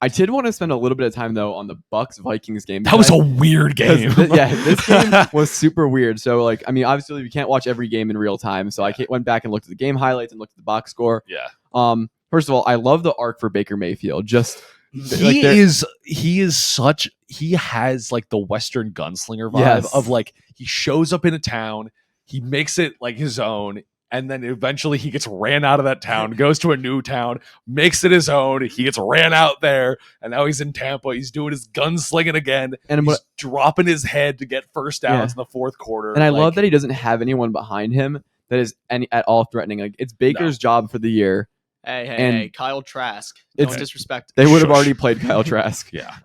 I did want to spend a little bit of time though on the Bucs Vikings game. That was a weird game. This game was super weird. So like, I mean, obviously we can't watch every game in real time. So I went back and looked at the game highlights and looked at the box score. Yeah. First of all, I love the arc for Baker Mayfield. He has like the Western gunslinger vibe of like, he shows up in a town, he makes it like his own, and then eventually he gets ran out of that town, goes to a new town, makes it his own, he gets ran out there, and now he's in Tampa, he's doing his gunslinging again, and he's dropping his head to get first downs in the fourth quarter. And I love that he doesn't have anyone behind him that is at all threatening. Like, it's Baker's job for the year. Hey, Kyle Trask. Don't disrespect. They would have already played Kyle Trask. Yeah.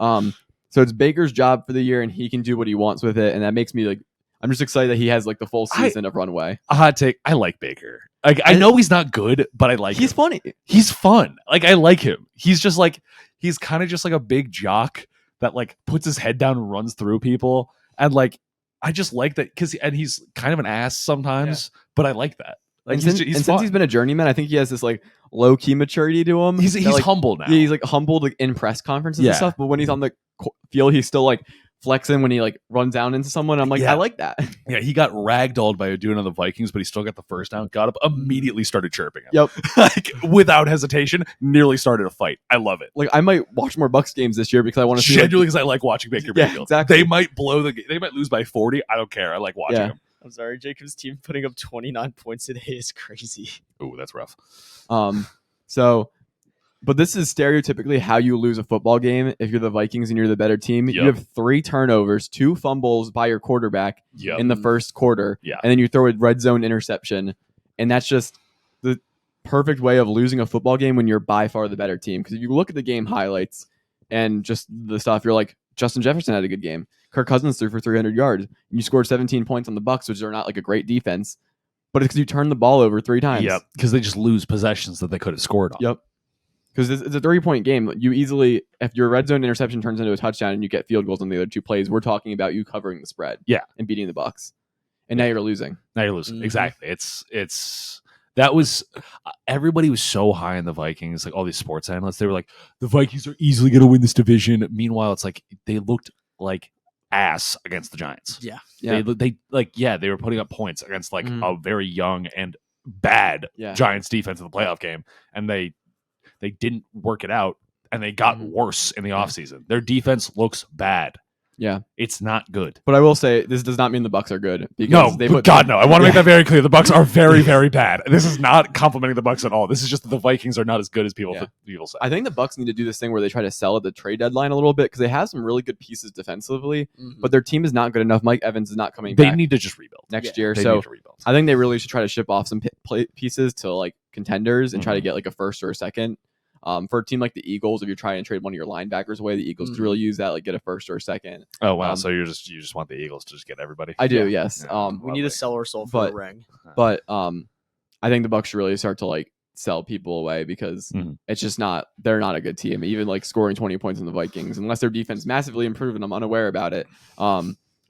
So it's Baker's job for the year, and he can do what he wants with it, and that makes me like, I'm just excited that he has like the full season of runway. A hot take. I like Baker. Like, I know he's not good, but I like him. He's funny. He's fun. Like, I like him. He's just like, he's kind of just like a big jock that like puts his head down and runs through people, and like, I just like that and he's kind of an ass sometimes, but I like that. Like, since he's been a journeyman, I think he has this like low key maturity to him. He's like, humble now. Yeah, he's like humbled like, in press conferences and stuff. But when he's on the field, he's still like flexing when he like runs down into someone. I'm like, I like that. Yeah, he got ragdolled by a dude on the Vikings, but he still got the first down. Got up, immediately started chirping him. Yep, like without hesitation, nearly started a fight. I love it. Like, I might watch more Bucs games this year because I want to see. Genuinely, because I like watching Baker Mayfield. Exactly. They might blow the game. They might lose by 40. I don't care. I like watching them. I'm sorry, Jacob's team putting up 29 points today is crazy. Ooh, that's rough. But this is stereotypically how you lose a football game if you're the Vikings and you're the better team. You have 3 turnovers, 2 fumbles by your quarterback in the first quarter, and then you throw a red zone interception, and that's just the perfect way of losing a football game when you're by far the better team. Because if you look at the game highlights and just the stuff, you're like, Justin Jefferson had a good game. Kirk Cousins threw for 300 yards. And you scored 17 points on the Bucs, which are not like a great defense, but it's because you turned the ball over 3 times. Yep, because they just lose possessions that they could have scored on. Yep. Because it's a 3-point game. You easily, if your red zone interception turns into a touchdown and you get field goals on the other 2 plays, we're talking about you covering the spread. Yeah. And beating the Bucs. And now you're losing. Mm-hmm. Exactly. That was, everybody was so high on the Vikings, like all these sports analysts. They were like, the Vikings are easily going to win this division. Meanwhile, it's like they looked like ass against the Giants. Yeah. Yeah. They were putting up points against like a very young and bad Giants defense in the playoff game. And they didn't work it out, and they got worse in the offseason. Their defense looks bad. Yeah. It's not good. But I will say, this does not mean the Bucs are good. No. I want to make that very clear. The Bucs are very, very bad. This is not complimenting the Bucs at all. This is just that the Vikings are not as good as people say. I think the Bucs need to do this thing where they try to sell at the trade deadline a little bit, because they have some really good pieces defensively, but their team is not good enough. Mike Evans is not coming back. They need to just rebuild next year. So I think they really should try to ship off some pieces to like contenders and try to get like a first or a second. For a team like the Eagles, if you're trying to trade one of your linebackers away, the Eagles could really use that, like get a first or a second. Oh wow! So you just want the Eagles to just get everybody? I do, yes. We need to sell our soul for a ring. But I think the Bucs should really start to like sell people away, because it's just not, they're not a good team. Even like scoring 20 points on the Vikings, unless their defense massively improved and I'm unaware about it.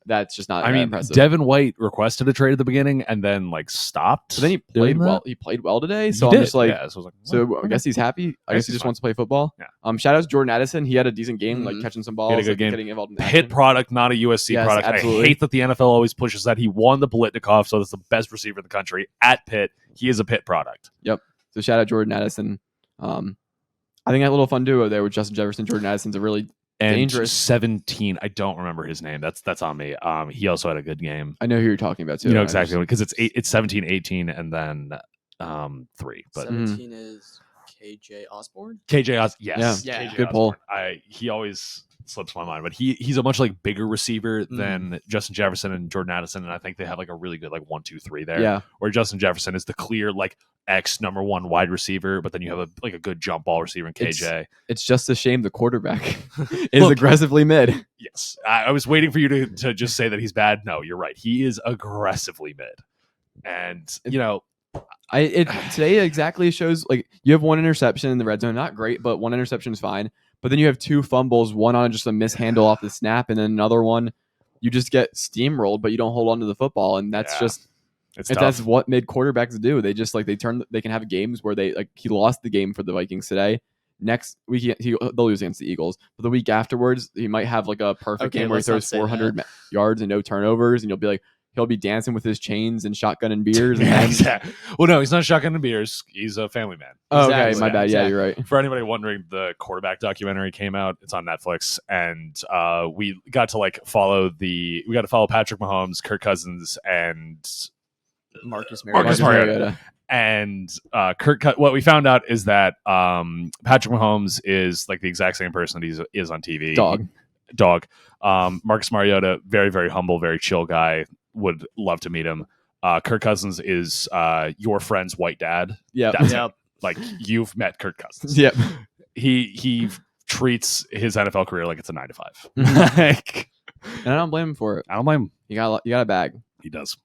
That's just not. Impressive. Devin White requested a trade at the beginning and then like stopped. But then he played well. He played well today. So I'm just like, I guess he's happy. I guess he just wants to play football. Yeah. Shout out to Jordan Addison. He had a decent game, like catching some balls, he had a good game. Getting involved in the Hit product, not a USC product. Absolutely. I hate that the NFL always pushes that. He won the Biletnikoff, so that's the best receiver in the country at Pitt. He is a Pitt product. Yep. So shout out Jordan Addison. I think that little fun duo there with Justin Jefferson, Jordan Addison's a really dangerous. 17. I don't remember his name. That's on me. He also had a good game. I know who you're talking about too. You know exactly, because it's 17, 18, and then 3. But 17 is KJ Osborne. KJ Osborne, yes. Yeah. KJ Good pull. He always slips my mind, but he's a much like bigger receiver than Justin Jefferson and Jordan Addison, and I think they have like a really good like 1, 2, 3 there. Yeah. Where Justin Jefferson is the clear like number 1 wide receiver, but then you have a good jump ball receiver in KJ. It's just a shame the quarterback is aggressively mid. Yes, I was waiting for you to just say that he's bad. No, you're right. He is aggressively mid, and you know. Today exactly shows like you have 1 interception in the red zone, not great, but 1 interception is fine. But then you have 2 fumbles, one on just a mishandle off the snap, and then another one you just get steamrolled, but you don't hold on to the football, and that's that's what mid quarterbacks do. They just like they can have games where they like he lost the game for the Vikings today. next week they'll lose against the Eagles, but the week afterwards he might have like a perfect game where he throws 400 yards and no turnovers, and you'll be like, he'll be dancing with his chains and shotgun and beers. Exactly. Well, no, he's not shotgun and beers. He's a family man. Oh, okay, my bad. Yeah, you're right. For anybody wondering, the quarterback documentary came out. It's on Netflix, and we got to follow Patrick Mahomes, Kirk Cousins, and Marcus Mariota. Mariota. And what we found out is that Patrick Mahomes is like the exact same person that he is on TV. Dog. Marcus Mariota, very, very humble, very chill guy. Would love to meet him. Kirk Cousins is your friend's white dad. Yeah. Yep. Like, you've met Kirk Cousins. Yep. He treats his NFL career like it's a 9 to 5. And I don't blame him for it. I don't blame him. You got a bag. He does.